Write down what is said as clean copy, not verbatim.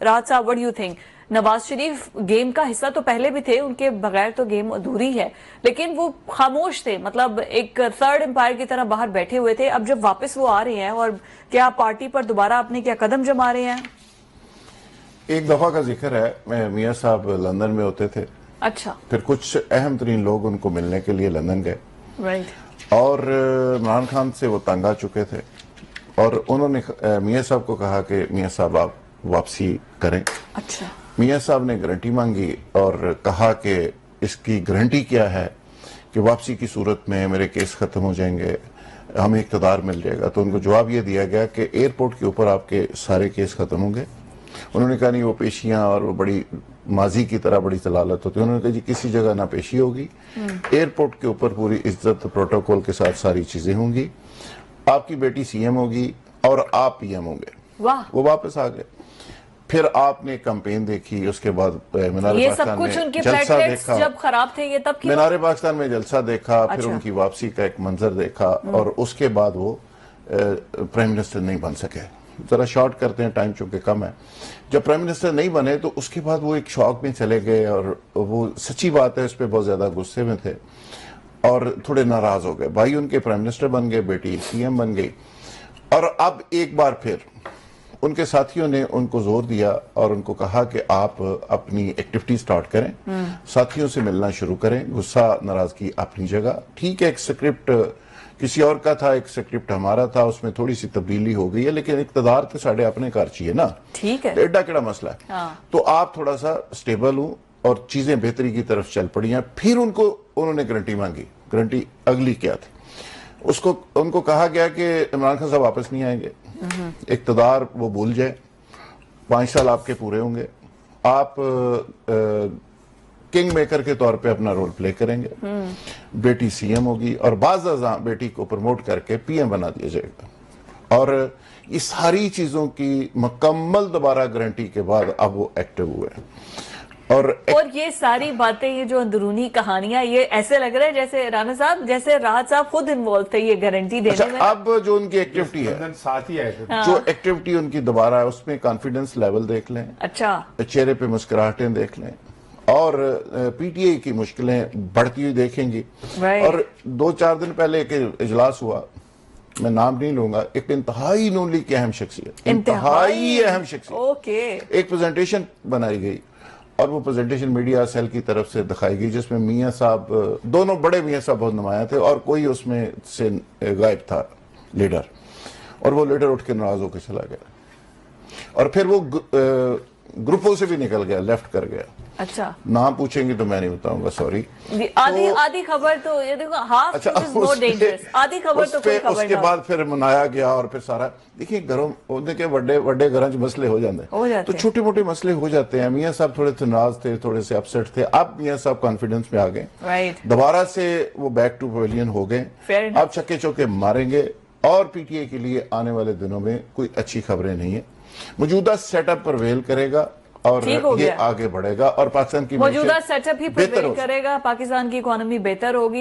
राहत साहब, what do you think? Nawaz Sharif game का हिस्सा तो पहले भी थे, उनके बगैर तो गेम अधूरी है, लेकिन वो खामोश थे, मतलब एक थर्ड एम्पायर की तरह बाहर बैठे हुए थे। अब जब वापस वो आ रहे हैं, और क्या पार्टी पर दोबारा अपने क्या कदम जमा रहे हैं? एक दफा का जिक्र है, मियां साहब लंदन में होते थे। अच्छा। फिर कुछ अहम तरीन लोग उनको मिलने के लिए लंदन गए, राइट। और इमरान खान से वो तंग आ चुके थे, और उन्होंने मियां साहब को कहा कि मियां साहब आप वापसी करें। अच्छा। मियां साहब ने गारंटी मांगी और कहा कि इसकी गारंटी क्या है कि वापसी की सूरत में मेरे केस खत्म हो जाएंगे, हमें इक़्तिदार मिल जाएगा। तो उनको जवाब ये दिया गया कि एयरपोर्ट के ऊपर आपके सारे केस खत्म होंगे। उन्होंने कहा नहीं, वो पेशियां और वो बड़ी माजी की तरह बड़ी जलालत होती है। उन्होंने कहा जी किसी जगह ना पेशी होगी, एयरपोर्ट के ऊपर पूरी इज्जत प्रोटोकॉल के साथ सारी चीजें होंगी, आपकी बेटी सीएम होगी और आप पीएम होंगे। वाह। वो वापस आ गए। फिर आपने कैंपेन देखी, उसके बाद मीनारे पाकिस्तान में जलसा देखा। जब खराब थे ये तब की मीनारे पाकिस्तान में जलसा देखा। अच्छा। फिर उनकी वापसी का एक मंजर देखा, और उसके बाद वो प्राइम मिनिस्टर नहीं बन सके। जरा शॉर्ट करते हैं, टाइम चूंकि कम है। जब प्राइम मिनिस्टर नहीं बने तो उसके बाद वो एक शौक में चले गए, और वो सच्ची बात है, उस पर बहुत ज्यादा गुस्से में थे और थोड़े नाराज हो गए। भाई उनके प्राइम मिनिस्टर बन गए, बेटी सीएम बन गई, और अब एक बार फिर उनके साथियों ने उनको जोर दिया और उनको कहा कि आप अपनी एक्टिविटी स्टार्ट करें, साथियों से मिलना शुरू करें। गुस्सा नाराजगी अपनी जगह, ठीक है, एक स्क्रिप्ट किसी और का था, एक स्क्रिप्ट हमारा था, उसमें थोड़ी सी तब्दीली हो गई है, लेकिन इक़्तिदार तो साढ़े अपने घर चाहिए ना। ठीक है, एडा केड़ा मसला है। हाँ। तो आप थोड़ा सा स्टेबल हो और चीजें बेहतरी की तरफ चल पड़ी हैं। फिर उन्होंने गारंटी मांगी। गारंटी अगली क्या थी? उनको कहा गया कि इमरान खान साहब वापस नहीं आएंगे, इक़्तिदार वो भूल जाए, 5 साल आपके पूरे होंगे, आप किंग मेकर के तौर पे अपना रोल प्ले करेंगे, बेटी सीएम होगी, और बाज़ बेटी को प्रमोट करके पीएम बना दिया जाएगा। और ये सारी चीजों की मुकम्मल दोबारा गारंटी के बाद अब वो एक्टिव हुए। और ये सारी बातें, ये जो अंदरूनी कहानियां, ये ऐसे लग रहा है जैसे राणा साहब, जैसे राहत साहब खुद इन्वॉल्व थे ये गारंटी देने में। अब जो उनकी एक्टिविटी है, साथ ही आए थे, जो एक्टिविटी उनकी दोबारा है, उसमें कॉन्फिडेंस लेवल देख लें। अच्छा। चेहरे पे मुस्कुराहटें देख लें, और पीटीआई की मुश्किलें बढ़ती हुई देखेंगी। और 2-4 दिन पहले एक इजलास हुआ, मैं नाम नहीं लूंगा, एक इंतहाई नून लीग की अहम शख्सियत, इंतहाई अहम शख्सियत, एक प्रेजेंटेशन बनाई गई, और वो प्रेजेंटेशन मीडिया सेल की तरफ से दिखाई गई, जिसमें मियां साहब, दोनों बड़े मियां साहब बहुत नुमाया थे, और कोई उसमें से गायब था लीडर, और वो लीडर उठ के नाराज होकर चला गया, और फिर वो ग्रुपों से भी निकल गया, लेफ्ट कर गया। अच्छा। नाम पूछेंगे तो मैं नहीं बताऊंगा, सॉरी। आधी खबर तो ये देखो, हाफ अच्छा, इज मोर डेंजरस, आधी खबर तो कोई खबर उसके बाद फिर मनाया गया, और फिर सारा देखिए घरों के बड़े घरों च मसले हो जाते, तो छोटे मोटे मसले हो जाते हैं। मियां साहब थोड़े से नाराज थे, थोड़े से अपसेट थे। अब मियां साहब कॉन्फिडेंस में आ गए, दोबारा से वो बैक टू पवेलियन हो गए, अब छक्के चौके मारेंगे, और पीटीए के लिए आने वाले दिनों में कोई अच्छी खबरें नहीं है। मौजूदा सेटअप पर वेल करेगा, और ये आगे बढ़ेगा, और पाकिस्तान की मौजूदा सेटअप ही प्रिवेल करेगा, पाकिस्तान की इकोनॉमी बेहतर होगी।